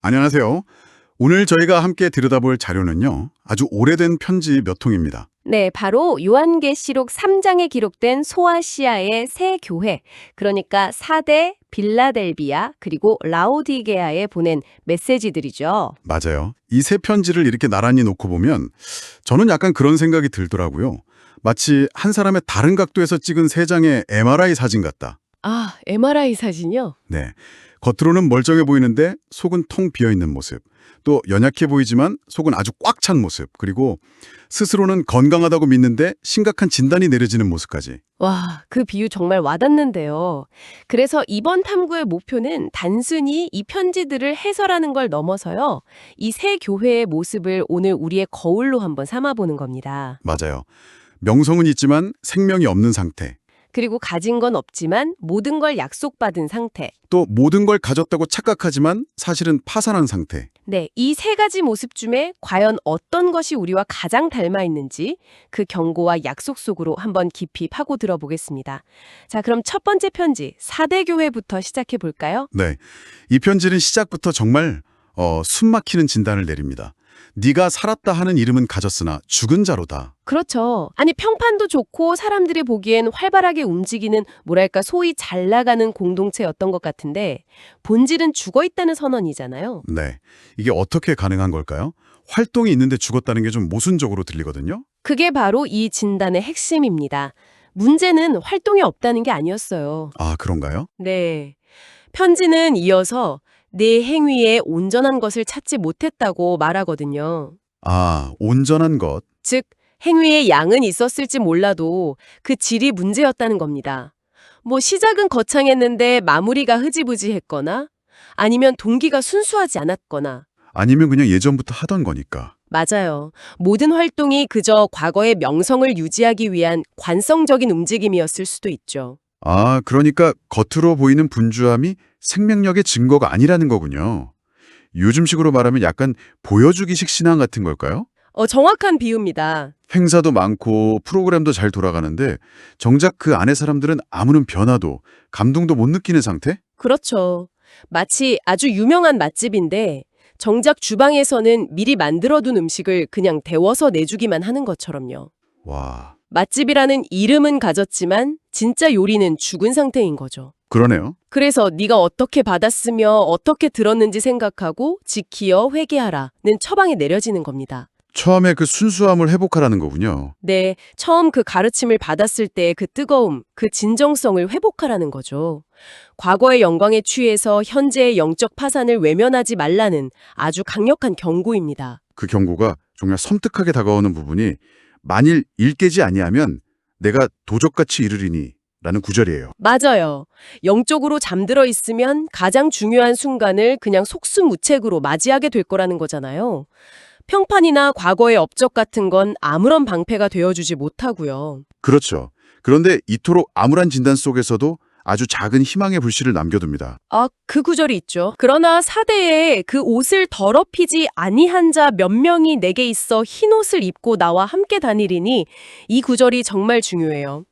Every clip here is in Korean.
안녕하세요. 오늘 저희가 함께 들여다볼 자료는요. 아주 오래된 편지 몇 통입니다. 네, 바로 요한계시록 3장에 기록된 소아시아의 세 교회, 그러니까 사대, 빌라델비아, 그리고 라오디게아에 보낸 메시지들이죠. 맞아요. 이 세 편지를 이렇게 나란히 놓고 보면 저는 약간 그런 생각이 들더라고요. 마치 한 사람의 다른 각도에서 찍은 세 장의 MRI 사진 같다. 아, MRI 사진이요? 네. 겉으로는 멀쩡해 보이는데 속은 텅 비어있는 모습. 또 연약해 보이지만 속은 아주 꽉 찬 모습. 그리고 스스로는 건강하다고 믿는데 심각한 진단이 내려지는 모습까지. 와, 그 비유 정말 와닿는데요. 그래서 이번 탐구의 목표는 단순히 이 편지들을 해설하는 걸 넘어서요. 이 세 교회의 모습을 오늘 우리의 거울로 한번 삼아보는 겁니다. 맞아요. 명성은 있지만 생명이 없는 상태. 그리고 가진 건 없지만 모든 걸 약속받은 상태. 또 모든 걸 가졌다고 착각하지만 사실은 파산한 상태. 네, 이 세 가지 모습 중에 과연 어떤 것이 우리와 가장 닮아 있는지 그 경고와 약속 속으로 한번 깊이 파고들어 보겠습니다. 자, 그럼 첫 번째 편지, 사대교회부터 시작해 볼까요? 네, 이 편지는 시작부터 정말 숨막히는 진단을 내립니다. 네가 살았다 하는 이름은 가졌으나 죽은 자로다. 그렇죠. 아니, 평판도 좋고 사람들이 보기엔 활발하게 움직이는 뭐랄까 소위 잘 나가는 공동체였던 것 같은데 본질은 죽어 있다는 선언이잖아요. 네, 이게 어떻게 가능한 걸까요? 활동이 있는데 죽었다는 게 좀 모순적으로 들리거든요. 그게 바로 이 진단의 핵심입니다. 문제는 활동이 없다는 게 아니었어요. 아, 그런가요? 네. 편지는 이어서 내 행위에 온전한 것을 찾지 못했다고 말하거든요. 아, 온전한 것. 즉, 행위의 양은 있었을지 몰라도 그 질이 문제였다는 겁니다. 뭐 시작은 거창했는데 마무리가 흐지부지했거나 아니면 동기가 순수하지 않았거나. 아니면 그냥 예전부터 하던 거니까. 맞아요. 모든 활동이 그저 과거의 명성을 유지하기 위한 관성적인 움직임이었을 수도 있죠. 아, 그러니까 겉으로 보이는 분주함이 생명력의 증거가 아니라는 거군요. 요즘식으로 말하면 약간 보여주기식 신앙 같은 걸까요? 정확한 비유입니다. 행사도 많고 프로그램도 잘 돌아가는데 정작 그 안에 사람들은 아무런 변화도 감동도 못 느끼는 상태? 그렇죠. 마치 아주 유명한 맛집인데 정작 주방에서는 미리 만들어둔 음식을 그냥 데워서 내주기만 하는 것처럼요. 와, 맛집이라는 이름은 가졌지만 진짜 요리는 죽은 상태인 거죠. 그러네요. 그래서 네가 어떻게 받았으며 어떻게 들었는지 생각하고 지키어 회개하라는 처방이 내려지는 겁니다. 처음에 그 순수함을 회복하라는 거군요. 네, 처음 그 가르침을 받았을 때의 그 뜨거움, 그 진정성을 회복하라는 거죠. 과거의 영광에 취해서 현재의 영적 파산을 외면하지 말라는 아주 강력한 경고입니다. 그 경고가 정말 섬뜩하게 다가오는 부분이 만일 일 깨지 아니하면 내가 도적같이 이르리니 라는 구절이에요. 맞아요. 영적으로 잠들어 있으면 가장 중요한 순간을 그냥 속수무책으로 맞이하게 될 거라는 거잖아요. 평판이나 과거의 업적 같은 건 아무런 방패가 되어주지 못하고요. 그렇죠. 그런데 이토록 암울한 진단 속에서도 아주 작은 희망의 불씨를 남겨둡니다. 아, 그 구절이 있죠. 그러나 사대에 그 옷을 더럽히지 아니한 자 몇 명이 내게 있어 흰 옷을 입고 나와 함께 다니리니 이 구절이 정말 중요해요.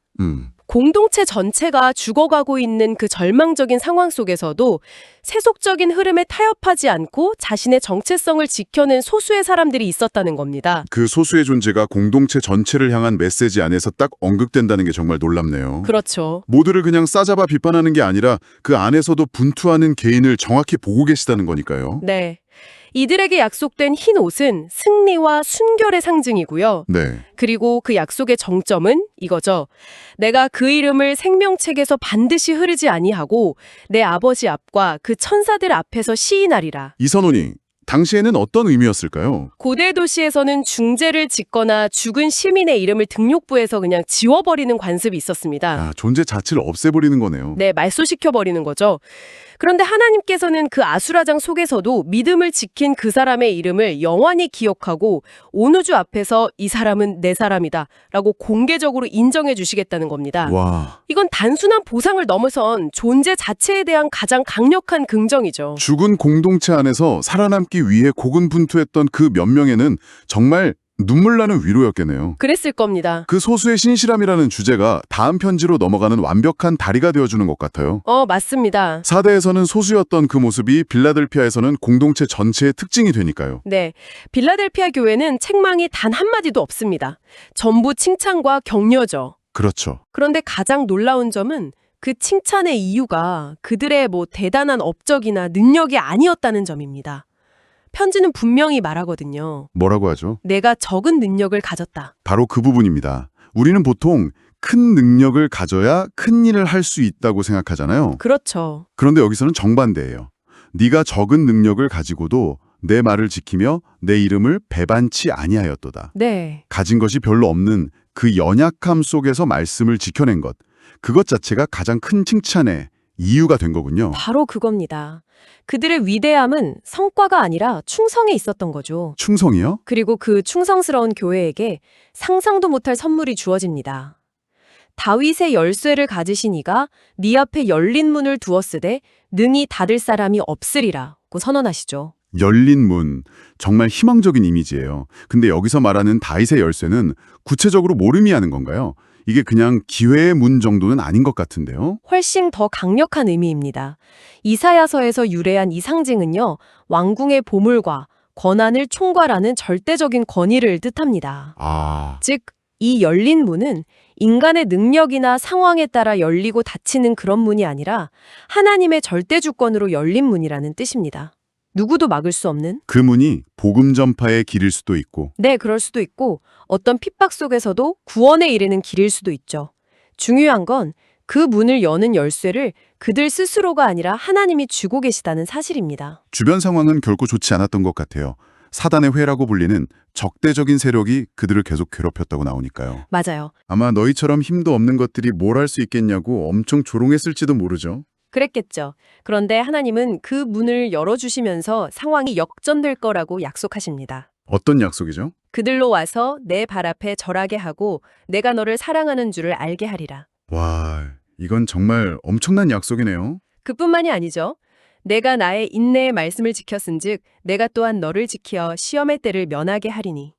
공동체 전체가 죽어가고 있는 그 절망적인 상황 속에서도 세속적인 흐름에 타협하지 않고 자신의 정체성을 지켜낸 소수의 사람들이 있었다는 겁니다. 그 소수의 존재가 공동체 전체를 향한 메시지 안에서 딱 언급된다는 게 정말 놀랍네요. 그렇죠. 모두를 그냥 싸잡아 비판하는 게 아니라 그 안에서도 분투하는 개인을 정확히 보고 계시다는 거니까요. 네. 이들에게 약속된 흰 옷은 승리와 순결의 상징이고요. 네. 그리고 그 약속의 정점은 이거죠. 내가 그 이름을 생명책에서 반드시 흐르지 아니하고 내 아버지 앞과 그 천사들 앞에서 시인하리라. 이 선언이 당시에는 어떤 의미였을까요? 고대 도시에서는 중죄를 짓거나 죽은 시민의 이름을 등록부에서 그냥 지워버리는 관습이 있었습니다. 아, 존재 자체를 없애버리는 거네요. 네, 말소시켜버리는 거죠. 그런데 하나님께서는 그 아수라장 속에서도 믿음을 지킨 그 사람의 이름을 영원히 기억하고 온 우주 앞에서 이 사람은 내 사람이다 라고 공개적으로 인정해 주시겠다는 겁니다. 와, 이건 단순한 보상을 넘어선 존재 자체에 대한 가장 강력한 긍정이죠. 죽은 공동체 안에서 살아남기 위해 고군분투했던 그 몇 명에는 정말 눈물 나는 위로였겠네요. 그랬을 겁니다. 그 소수의 신실함이라는 주제가 다음 편지로 넘어가는 완벽한 다리가 되어주는 것 같아요. 맞습니다. 사대에서는 소수였던 그 모습이 빌라델피아에서는 공동체 전체의 특징이 되니까요. 네, 빌라델피아 교회는 책망이 단 한마디도 없습니다. 전부 칭찬과 격려죠. 그렇죠. 그런데 가장 놀라운 점은 그 칭찬의 이유가 그들의 대단한 업적이나 능력이 아니었다는 점입니다. 편지는 분명히 말하거든요. 뭐라고 하죠? 내가 적은 능력을 가졌다. 바로 그 부분입니다. 우리는 보통 큰 능력을 가져야 큰 일을 할 수 있다고 생각하잖아요. 그렇죠. 그런데 여기서는 정반대예요. 네가 적은 능력을 가지고도 내 말을 지키며 내 이름을 배반치 아니하였도다. 네. 가진 것이 별로 없는 그 연약함 속에서 말씀을 지켜낸 것. 그것 자체가 가장 큰 칭찬의 이유가 된 거군요. 바로 그겁니다. 그들의 위대함은 성과가 아니라 충성에 있었던 거죠. 충성이요? 그리고 그 충성스러운 교회에게 상상도 못할 선물이 주어집니다. 다윗의 열쇠를 가지신 이가 네 앞에 열린 문을 두었으되 능히 닫을 사람이 없으리라고 선언하시죠. 열린 문, 정말 희망적인 이미지예요. 근데 여기서 말하는 다윗의 열쇠는 구체적으로 뭘 의미하는 건가요? 이게 그냥 기회의 문 정도는 아닌 것 같은데요. 훨씬 더 강력한 의미입니다. 이사야서에서 유래한 이 상징은요, 왕궁의 보물과 권한을 총괄하는 절대적인 권위를 뜻합니다. 즉, 이 열린 문은 인간의 능력이나 상황에 따라 열리고 닫히는 그런 문이 아니라 하나님의 절대 주권으로 열린 문이라는 뜻입니다. 누구도 막을 수 없는? 그 문이 복음 전파의 길일 수도 있고. 네, 그럴 수도 있고 어떤 핍박 속에서도 구원에 이르는 길일 수도 있죠. 중요한 건 그 문을 여는 열쇠를 그들 스스로가 아니라 하나님이 주고 계시다는 사실입니다. 주변 상황은 결코 좋지 않았던 것 같아요. 사단의 회라고 불리는 적대적인 세력이 그들을 계속 괴롭혔다고 나오니까요. 맞아요. 아마 너희처럼 힘도 없는 것들이 뭘 할 수 있겠냐고 엄청 조롱했을지도 모르죠. 그랬겠죠. 그런데 하나님은 그 문을 열어주시면서 상황이 역전될 거라고 약속하십니다. 어떤 약속이죠? 그들로 와서 내 발 앞에 절하게 하고 내가 너를 사랑하는 줄을 알게 하리라. 와, 이건 정말 엄청난 약속이네요. 그뿐만이 아니죠. 내가 나의 인내의 말씀을 지켰은즉 내가 또한 너를 지켜 시험의 때를 면하게 하리니.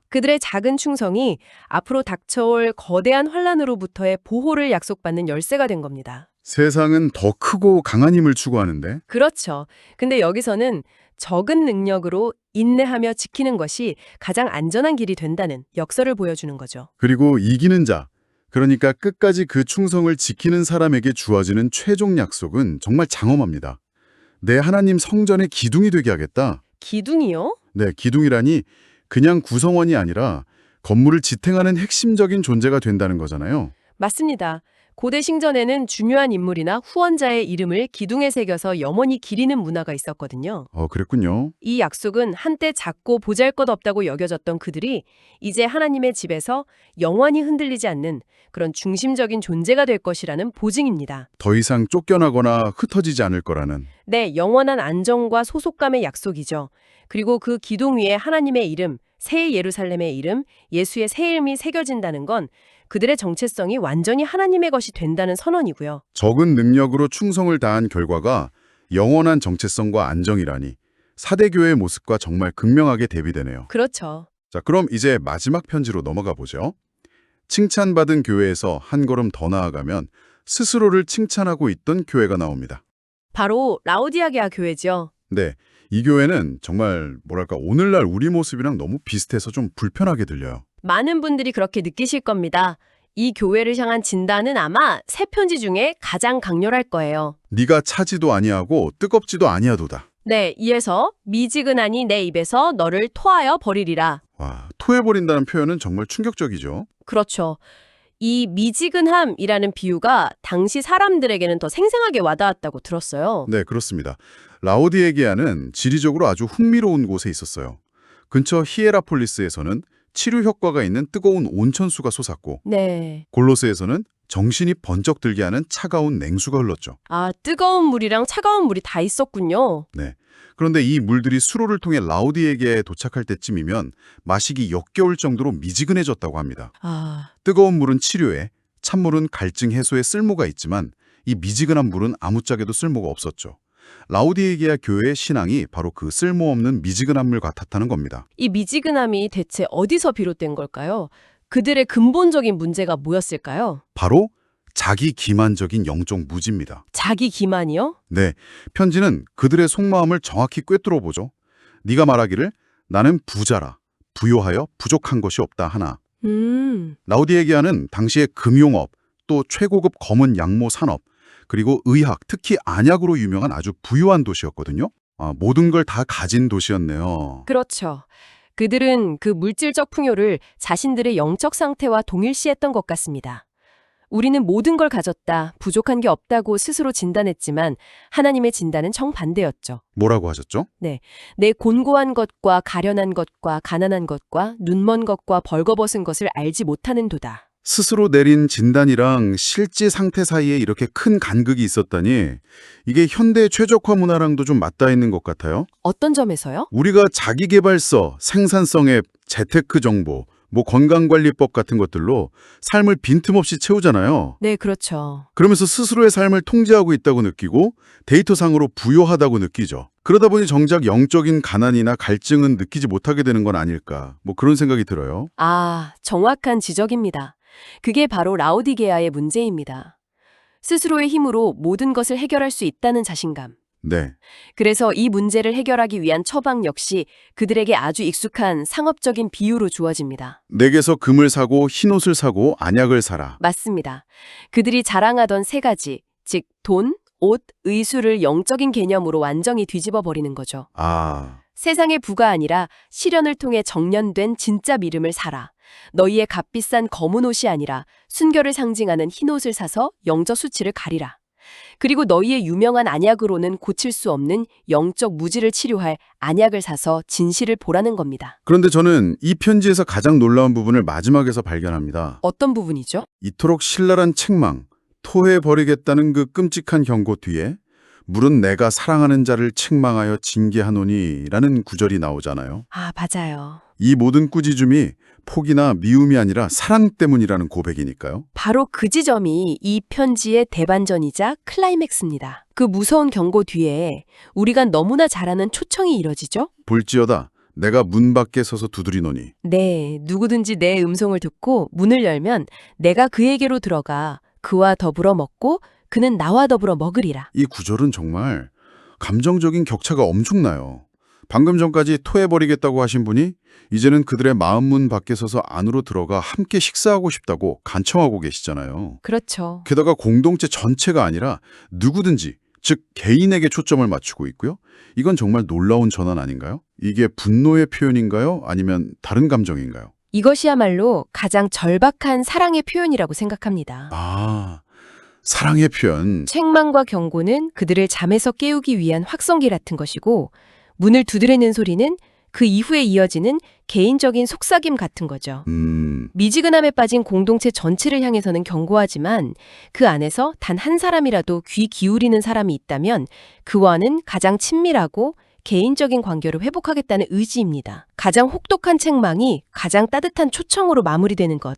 그들의 작은 충성이 앞으로 닥쳐올 거대한 환란으로부터의 보호를 약속받는 열쇠가 된 겁니다. 세상은 더 크고 강한 힘을 추구하는데 그렇죠. 근데 여기서는 적은 능력으로 인내하며 지키는 것이 가장 안전한 길이 된다는 역설을 보여주는 거죠. 그리고 이기는 자, 그러니까 끝까지 그 충성을 지키는 사람에게 주어지는 최종 약속은 정말 장엄합니다. 내 하나님 성전의 기둥이 되게 하겠다. 기둥이요? 네, 기둥이라니 그냥 구성원이 아니라 건물을 지탱하는 핵심적인 존재가 된다는 거잖아요. 맞습니다. 고대 신전에는 중요한 인물이나 후원자의 이름을 기둥에 새겨서 영원히 기리는 문화가 있었거든요. 그랬군요. 이 약속은 한때 작고 보잘것없다고 여겨졌던 그들이 이제 하나님의 집에서 영원히 흔들리지 않는 그런 중심적인 존재가 될 것이라는 보증입니다. 더 이상 쫓겨나거나 흩어지지 않을 거라는. 네, 영원한 안정과 소속감의 약속이죠. 그리고 그 기둥 위에 하나님의 이름, 새 예루살렘의 이름, 예수의 새 이름이 새겨진다는 건 그들의 정체성이 완전히 하나님의 것이 된다는 선언이고요. 적은 능력으로 충성을 다한 결과가 영원한 정체성과 안정이라니 사대교회의 모습과 정말 극명하게 대비되네요. 그렇죠. 자, 그럼 이제 마지막 편지로 넘어가 보죠. 칭찬받은 교회에서 한 걸음 더 나아가면 스스로를 칭찬하고 있던 교회가 나옵니다. 바로 라오디아게아 교회죠. 네, 이 교회는 정말 오늘날 우리 모습이랑 너무 비슷해서 좀 불편하게 들려요. 많은 분들이 그렇게 느끼실 겁니다. 이 교회를 향한 진단은 아마 세 편지 중에 가장 강렬할 거예요. 네가 차지도 아니하고 뜨겁지도 아니하도다. 네, 이에서 미지근하니 내 입에서 너를 토하여 버리리라. 와, 토해버린다는 표현은 정말 충격적이죠. 그렇죠. 이 미지근함이라는 비유가 당시 사람들에게는 더 생생하게 와닿았다고 들었어요. 네, 그렇습니다. 라오디게아는 지리적으로 아주 흥미로운 곳에 있었어요. 근처 히에라폴리스에서는 치료 효과가 있는 뜨거운 온천수가 솟았고 네. 골로스에서는 정신이 번쩍 들게 하는 차가운 냉수가 흘렀죠. 아, 뜨거운 물이랑 차가운 물이 다 있었군요. 네. 그런데 이 물들이 수로를 통해 라오디게아에 도착할 때쯤이면 마시기 역겨울 정도로 미지근해졌다고 합니다. 뜨거운 물은 치료에, 찬물은 갈증 해소에 쓸모가 있지만 이 미지근한 물은 아무짝에도 쓸모가 없었죠. 라우디게아 교회의 신앙이 바로 그 쓸모없는 미지근한 같았다는 겁니다. 이 미지근함이 대체 어디서 비롯된 걸까요? 그들의 근본적인 문제가 뭐였을까요? 바로 자기 기만적인 영적 무지입니다. 자기 기만이요? 네, 편지는 그들의 속마음을 정확히 꿰뚫어 보죠. 네가 말하기를 나는 부자라, 부요하여 부족한 것이 없다 하나. 라우디게아는 당시의 금용업, 또 최고급 검은 양모 산업, 그리고 의학, 특히 안약으로 유명한 아주 부유한 도시였거든요. 모든 걸 다 가진 도시였네요. 그렇죠. 그들은 그 물질적 풍요를 자신들의 영적 상태와 동일시했던 것 같습니다. 우리는 모든 걸 가졌다, 부족한 게 없다고 스스로 진단했지만 하나님의 진단은 정반대였죠. 뭐라고 하셨죠? 내 곤고한 것과 가련한 것과 가난한 것과 눈먼 것과 벌거벗은 것을 알지 못하는 도다. 스스로 내린 진단이랑 실제 상태 사이에 이렇게 큰 간극이 있었다니 이게 현대 최적화 문화랑도 좀 맞닿아 있는 것 같아요. 어떤 점에서요? 우리가 자기계발서, 생산성 앱, 재테크 정보, 건강관리법 같은 것들로 삶을 빈틈없이 채우잖아요. 네, 그렇죠. 그러면서 스스로의 삶을 통제하고 있다고 느끼고 데이터상으로 부요하다고 느끼죠. 그러다 보니 정작 영적인 가난이나 갈증은 느끼지 못하게 되는 건 아닐까. 그런 생각이 들어요. 정확한 지적입니다. 그게 바로 라우디게아의 문제입니다. 스스로의 힘으로 모든 것을 해결할 수 있다는 자신감. 네. 그래서 이 문제를 해결하기 위한 처방 역시 그들에게 아주 익숙한 상업적인 비유로 주어집니다. 내게서 금을 사고 흰옷을 사고 안약을 사라. 맞습니다. 그들이 자랑하던 세 가지, 즉 돈, 옷, 의수를 영적인 개념으로 완전히 뒤집어 버리는 거죠. 세상의 부가 아니라 시련을 통해 정련된 진짜 믿음을 사라. 너희의 값비싼 검은 옷이 아니라 순결을 상징하는 흰 옷을 사서 영적 수치를 가리라. 그리고 너희의 유명한 안약으로는 고칠 수 없는 영적 무지를 치료할 안약을 사서 진실을 보라는 겁니다. 그런데 저는 이 편지에서 가장 놀라운 부분을 마지막에서 발견합니다. 어떤 부분이죠? 이토록 신랄한 책망, 토해버리겠다는 그 끔찍한 경고 뒤에 물은 내가 사랑하는 자를 책망하여 징계하노니 라는 구절이 나오잖아요. 맞아요. 이 모든 꾸짖음이 폭이나 미움이 아니라 사랑 때문이라는 고백이니까요. 바로 그 지점이 이 편지의 대반전이자 클라이맥스입니다. 그 무서운 경고 뒤에 우리가 너무나 잘 아는 초청이 이뤄지죠? 볼지어다 내가 문 밖에 서서 두드리노니. 네, 누구든지 내 음성을 듣고 문을 열면 내가 그에게로 들어가 그와 더불어 먹고 그는 나와 더불어 먹으리라. 이 구절은 정말 감정적인 격차가 엄청나요. 방금 전까지 토해버리겠다고 하신 분이 이제는 그들의 마음 문 밖에 서서 안으로 들어가 함께 식사하고 싶다고 간청하고 계시잖아요. 그렇죠. 게다가 공동체 전체가 아니라 누구든지, 즉 개인에게 초점을 맞추고 있고요. 이건 정말 놀라운 전환 아닌가요? 이게 분노의 표현인가요? 아니면 다른 감정인가요? 이것이야말로 가장 절박한 사랑의 표현이라고 생각합니다. 사랑의 표현. 책망과 경고는 그들을 잠에서 깨우기 위한 확성기 같은 것이고 문을 두드리는 소리는 그 이후에 이어지는 개인적인 속삭임 같은 거죠. 미지근함에 빠진 공동체 전체를 향해서는 경고하지만 그 안에서 단 한 사람이라도 귀 기울이는 사람이 있다면 그와는 가장 친밀하고 개인적인 관계를 회복하겠다는 의지입니다. 가장 혹독한 책망이 가장 따뜻한 초청으로 마무리되는 것.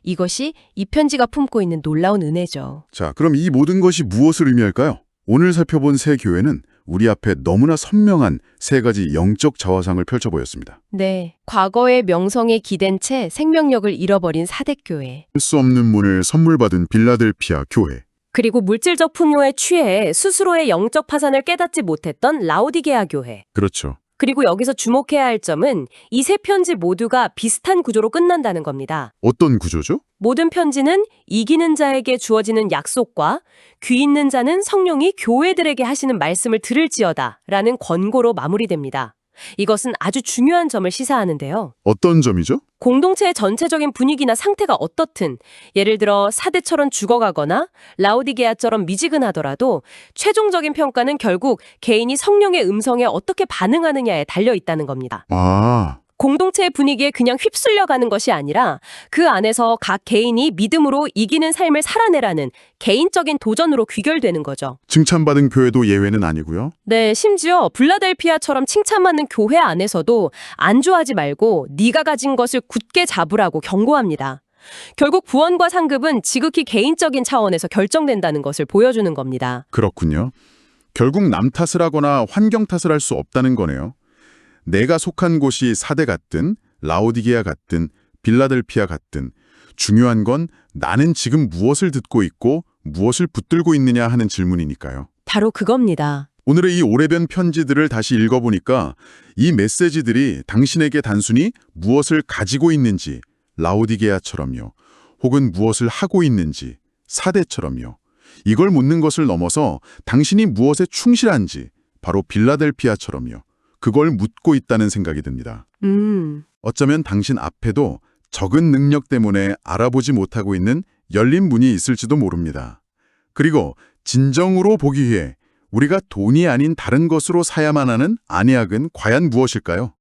이것이 이 편지가 품고 있는 놀라운 은혜죠. 자, 그럼 이 모든 것이 무엇을 의미할까요? 오늘 살펴본 새 교회는 우리 앞에 너무나 선명한 세 가지 영적 자화상을 펼쳐 보였습니다. 네, 과거의 명성에 기댄 채 생명력을 잃어버린 사대교회. 할 수 없는 문을 선물 받은 빌라델피아 교회. 그리고 물질적 풍요에 취해 스스로의 영적 파산을 깨닫지 못했던 라우디게아 교회. 그렇죠. 그리고 여기서 주목해야 할 점은 이 세 편지 모두가 비슷한 구조로 끝난다는 겁니다. 어떤 구조죠? 모든 편지는 이기는 자에게 주어지는 약속과 귀 있는 자는 성령이 교회들에게 하시는 말씀을 들을지어다 라는 권고로 마무리됩니다. 이것은 아주 중요한 점을 시사하는데요. 어떤 점이죠? 공동체의 전체적인 분위기나 상태가 어떻든 예를 들어 사대처럼 죽어가거나 라우디게아처럼 미지근하더라도 최종적인 평가는 결국 개인이 성령의 음성에 어떻게 반응하느냐에 달려 있다는 겁니다. 공동체의 분위기에 그냥 휩쓸려가는 것이 아니라 그 안에서 각 개인이 믿음으로 이기는 삶을 살아내라는 개인적인 도전으로 귀결되는 거죠. 칭찬받은 교회도 예외는 아니고요. 네, 심지어 빌라델피아처럼 칭찬받는 교회 안에서도 안주하지 말고 네가 가진 것을 굳게 잡으라고 경고합니다. 결국 구원과 상급은 지극히 개인적인 차원에서 결정된다는 것을 보여주는 겁니다. 그렇군요. 결국 남 탓을 하거나 환경 탓을 할 수 없다는 거네요. 내가 속한 곳이 사대 같든 라오디게아 같든 빌라델피아 같든 중요한 건 나는 지금 무엇을 듣고 있고 무엇을 붙들고 있느냐 하는 질문이니까요. 바로 그겁니다. 오늘의 이 오래된 편지들을 다시 읽어보니까 이 메시지들이 당신에게 단순히 무엇을 가지고 있는지 라오디게아처럼요. 혹은 무엇을 하고 있는지 사대처럼요. 이걸 묻는 것을 넘어서 당신이 무엇에 충실한지 바로 빌라델피아처럼요. 그걸 묻고 있다는 생각이 듭니다. 어쩌면 당신 앞에도 적은 능력 때문에 알아보지 못하고 있는 열린 문이 있을지도 모릅니다. 그리고 진정으로 보기 위해 우리가 돈이 아닌 다른 것으로 사야만 하는 안약은 과연 무엇일까요?